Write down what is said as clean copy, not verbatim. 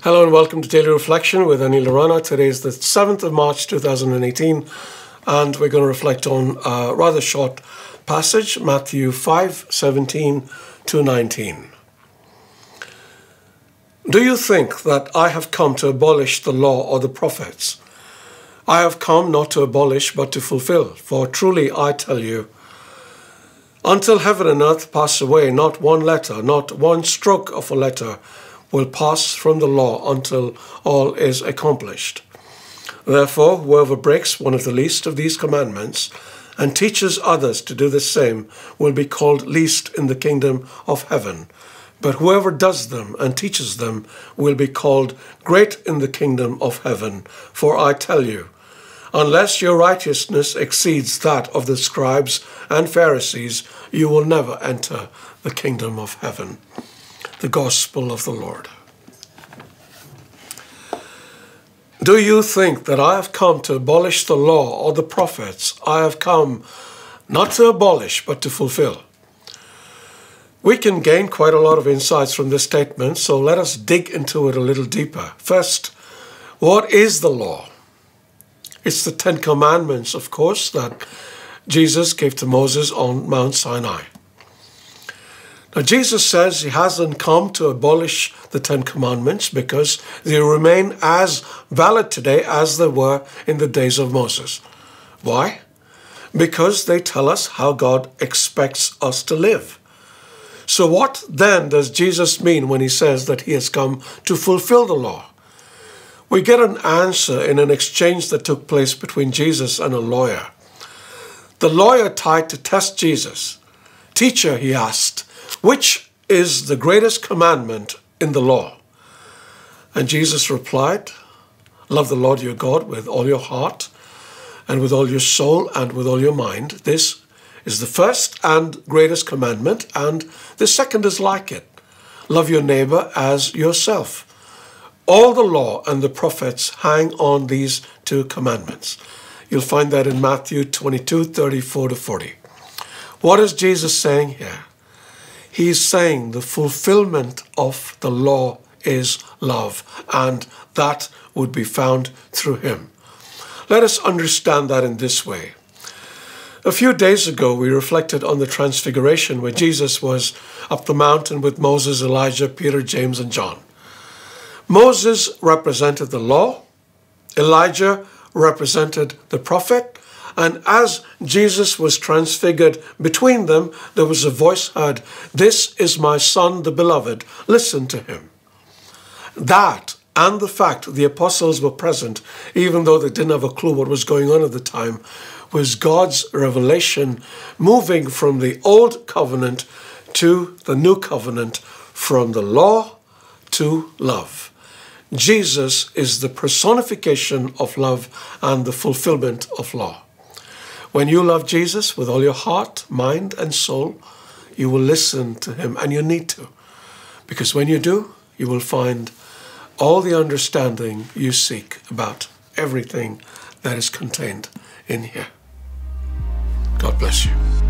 Hello and welcome to Daily Reflection with Aneel Aranha. Today is the 7th of March 2018 and we're going to reflect on a rather short passage, Matthew 5:17 to 19. Do you think that I have come to abolish the law or the prophets? I have come not to abolish but to fulfill. For truly I tell you, until heaven and earth pass away, not one letter, not one stroke of a letter will pass from the law until all is accomplished. Therefore, whoever breaks one of the least of these commandments and teaches others to do the same will be called least in the kingdom of heaven. But whoever does them and teaches them will be called great in the kingdom of heaven. For I tell you, unless your righteousness exceeds that of the scribes and Pharisees, you will never enter the kingdom of heaven. The Gospel of the Lord. Do you think that I have come to abolish the law or the prophets? I have come not to abolish, but to fulfill. We can gain quite a lot of insights from this statement, so let us dig into it a little deeper. First, what is the law? It's the 10 Commandments, of course, that Jesus gave to Moses on Mount Sinai. Now, Jesus says he hasn't come to abolish the 10 Commandments because they remain as valid today as they were in the days of Moses. Why? Because they tell us how God expects us to live. So what then does Jesus mean when he says that he has come to fulfill the law? We get an answer in an exchange that took place between Jesus and a lawyer. The lawyer tried to test Jesus. "Teacher," he asked, "which is the greatest commandment in the law?" And Jesus replied, "Love the Lord your God with all your heart and with all your soul and with all your mind. This is the first and greatest commandment, and the second is like it. Love your neighbor as yourself. All the law and the prophets hang on these 2 commandments." You'll find that in Matthew 22:34 to 40. What is Jesus saying here? He's saying the fulfillment of the law is love, and that would be found through him. Let us understand that in this way. A few days ago, we reflected on the Transfiguration where Jesus was up the mountain with Moses, Elijah, Peter, James, and John. Moses represented the law, Elijah represented the prophet, and as Jesus was transfigured between them, there was a voice heard, "This is my son, the beloved, listen to him." That and the fact the apostles were present, even though they didn't have a clue what was going on at the time, was God's revelation moving from the old covenant to the new covenant, from the law to love. Jesus is the personification of love and the fulfillment of law. When you love Jesus with all your heart, mind, and soul, you will listen to him, and you need to. Because when you do, you will find all the understanding you seek about everything that is contained in here. God bless you.